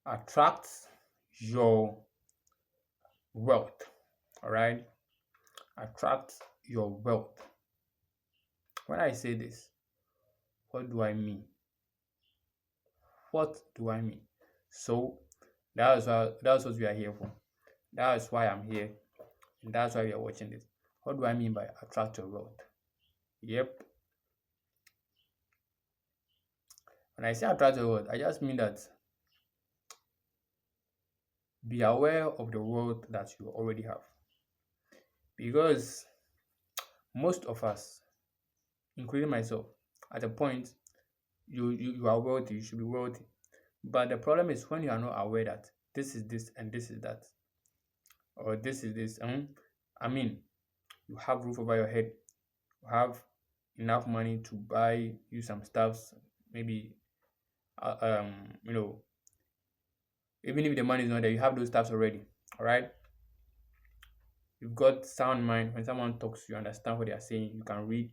attract your wealth. All right, attract your wealth. When I say this, what do I mean? What do I mean? So that's what we are here for. That is why I'm here, and that's why we are watching this. What do I mean by attract your wealth? Yep. When I say attract your wealth, I just mean that be aware of the wealth that you already have. Because most of us, including myself, at a point you are wealthy, you should be wealthy. But the problem is when you are not aware that this is this and this is that, or this is this. I mean, you have roof over your head, you have enough money to buy you some stuffs, maybe uh, um, you know, even if the money is not there, you have those stuffs already. All right, you've got sound mind. When someone talks, you understand what they are saying. You can read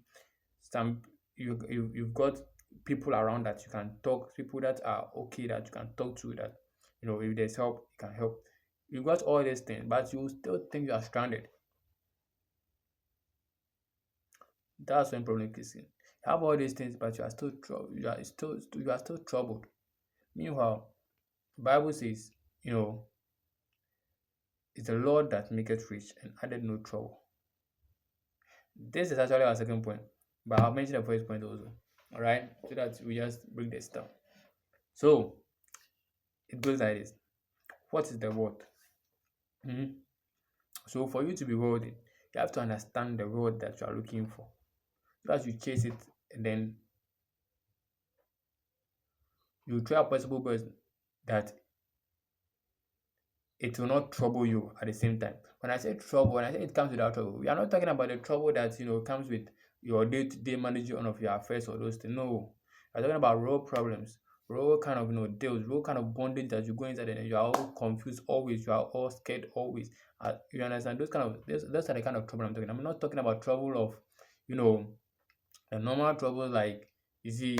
some. You've got people around that you can talk. People that are okay that you can talk to. That if there's help, you can help. You've got all these things, but you still think you are stranded. That's when problem kicks in. You have all these things, but you are still troubled. Meanwhile, the Bible says, you know, it's the Lord that maketh rich and added no trouble. This is actually our second point, but I'll mention the first point also. All right, so that we just break this down. So it goes like this: what is the word? Mhm. So for you to be wealthy, you have to understand the word that you are looking for. So as you chase it, and then you try a possible person that it will not trouble you at the same time. When I say trouble, when I say it comes without trouble, we are not talking about the trouble that comes with your day-to-day managing of your affairs or those things. No, we're talking about real problems, real kind of deals, real kind of bondage that you go inside and you are all confused always, you are all scared always. You understand those are the kind of trouble I'm talking. I'm not talking about trouble of you know a normal trouble like you see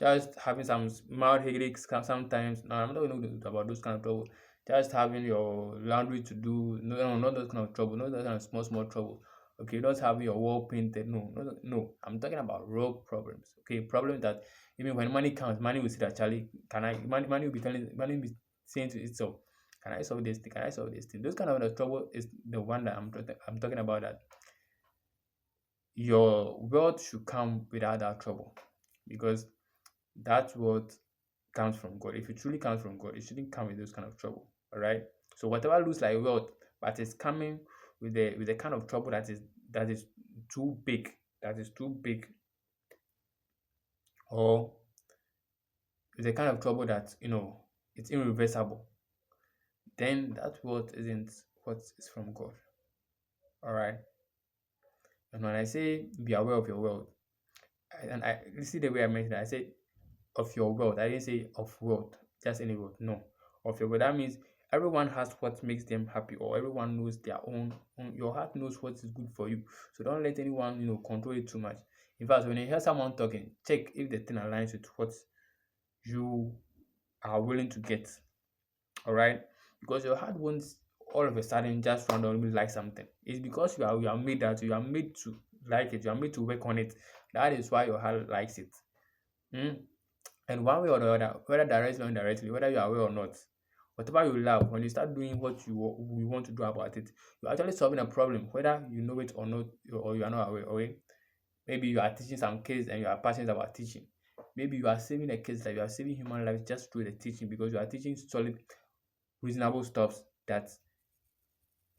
just having some mild headaches sometimes. No, I'm not going to about those kind of trouble. Just having your laundry to do. No, no, not those kind of trouble. Not those kind of small trouble. Okay, not having your wall painted. No, no, no. I'm talking about real problems. Okay, problems that even when money comes, money will say that Charlie, can I? Money will be money will be saying to itself, can I solve this thing? Can I solve this thing? Those kind of trouble is the one that I'm talking about. That your wealth should come without that trouble, because that's what comes from God. If it truly comes from God, it shouldn't come with those kind of trouble. All right. So whatever looks like wealth, but it's coming with the kind of trouble that is too big, that is too big, or with the kind of trouble that it's irreversible, then that wealth isn't what is from God. All right. And when I say be aware of your wealth, and I you see the way I mentioned it, I said of your wealth. I didn't say of wealth, just any wealth. No, of your wealth. That means everyone has what makes them happy, or everyone knows their own. Your heart knows what is good for you. So don't let anyone control it too much. In fact, when you hear someone talking, check if the thing aligns with what you are willing to get. All right, because your heart won't all of a sudden just randomly like something. It's because you are made that you are made to like it. You are made to work on it. That is why your heart likes it. Hmm? And one way or the other, whether directly or indirectly, whether you are aware or not, whatever you love, when you start doing what you want to do about it, you're actually solving a problem, whether you know it or not, or you are not aware. Okay? Maybe you are teaching some kids and you are passionate about teaching. Maybe you are saving a kids life, you are saving human lives just through the teaching, because you are teaching solid, reasonable stuff that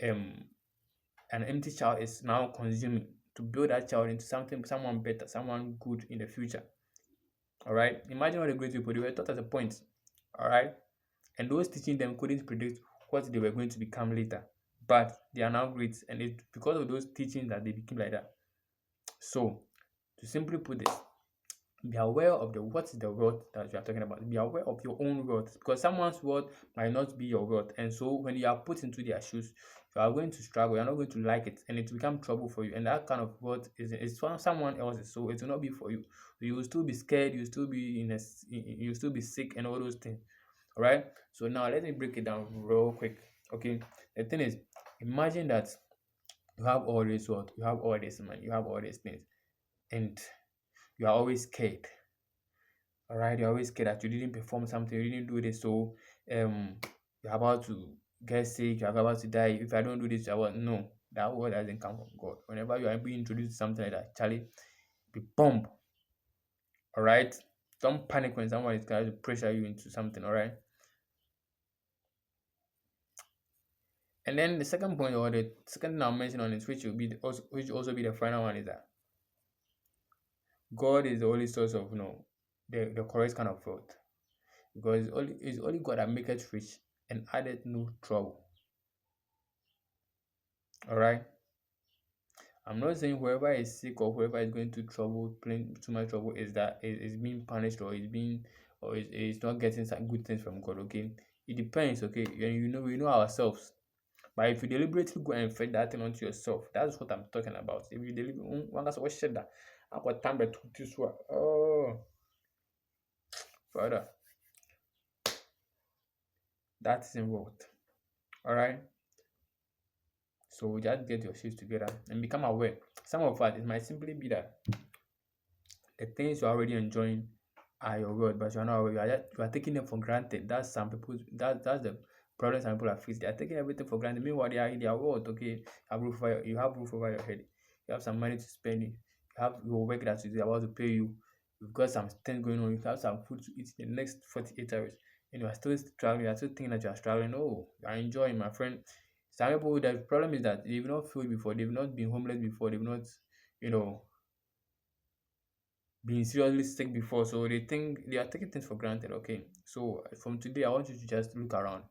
um an empty child is now consuming to build that child into someone better, someone good in the future. All right. Imagine all the great people they were taught at a point. All right. And those teaching them couldn't predict what they were going to become later. But they are now great, and it's because of those teachings that they became like that. So, to simply put this, be aware of what is the wealth that you are talking about. Be aware of your own wealth, because someone's wealth might not be your wealth. And so when you are put into their shoes, you are going to struggle, you're not going to like it, and it will become trouble for you. And that kind of wealth is for someone else's, so it will not be for you. You will still be scared, you will still be you will still be sick and all those things. All right. So now let me break it down real quick. Okay. The thing is, imagine that you have all this what you have all this money, you have all these things, and you are always scared. All right, you're always scared that you didn't perform something, you didn't do this, so you're about to get sick, you're about to die. If I don't do this, I will no. That word doesn't come from God. Whenever you are being introduced to something like that, Charlie, be bomb. All right, don't panic when someone is trying to pressure you into something. All right, and then the second point, or the second thing I'll mention on it, which will be which will also be the final one, is that God is the only source of the correct kind of wealth, because it's only God that maketh rich and added no trouble. All right. I'm not saying whoever is sick or whoever is going through trouble, playing too much trouble, is being punished or is not getting some good things from God. Okay, it depends. Okay, and we know ourselves. But if you deliberately go and feed that thing onto yourself, that's what I'm talking about. If you deliberately, one guy's what shit that I got time to this one. Oh, father, that is involved. All right. So just get your shit together and become aware. Some of us, it might simply be that the things you're already enjoying are your world, but you're not aware. You are taking them for granted. That's some people. That's the problem some people are facing. They are taking everything for granted. Meanwhile, they are in their world. Okay, you have roof over your head. You have some money to spend. You have your work that is about to pay you. You've got some things going on. You have some food to eat in the next 48 hours. And you are still struggling. You are still thinking that you are struggling. Oh, you are enjoying, my friend. Some people, the problem is that they've not filled before. They've not been homeless before. They've not, you know, been seriously sick before, so they think they are taking things for granted. Okay, so from today, I want you to just look around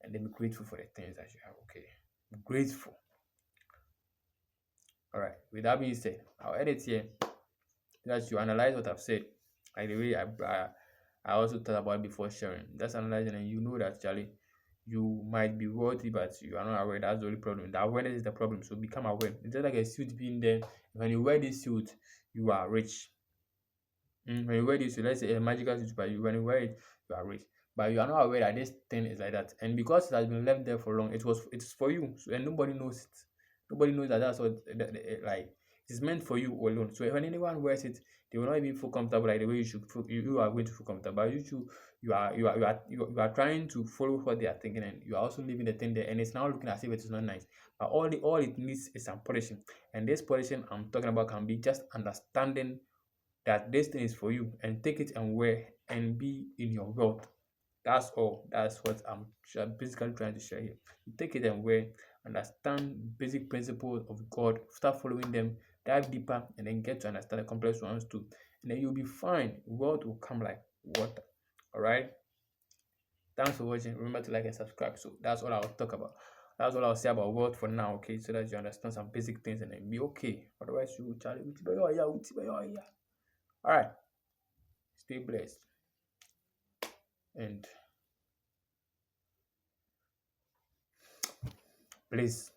and then be grateful for the things that you have. Okay, be grateful. All right. With that being said, I'll edit here that you analyze what I've said. Like the way I also thought about it before sharing. Just analyzing, and you know that Charlie, you might be wealthy, but you are not aware. That's the only problem. The awareness is the problem. So become aware. It's just like a suit being there. When you wear this suit, you are rich. When you wear this, let's say a magical suit, but when you wear it, you are rich. But you are not aware that this thing is like that. And because it has been left there for long, it's for you. So, and nobody knows it. Nobody knows that that's what like it's meant for you alone. So when anyone wears it, they will not even feel comfortable like the way you are going to feel comfortable. But you are trying to follow what they are thinking, and you are also leaving the thing there, and it's now looking as if it is not nice. But all it needs is some polishing. And this polishing I'm talking about can be just understanding that this thing is for you, and take it and wear and be in your wealth. That's all. That's what I'm basically trying to share here. You take it and wear, understand basic principles of God, start following them, dive deeper, and then get to understand the complex ones too. And then you'll be fine. Wealth will come like water. All right. Thanks for watching. Remember to like and subscribe. So that's all I'll talk about. That's all I'll say about wealth for now, okay? So that you understand some basic things and then be okay. Otherwise, you Charlie, all right. Stay blessed and please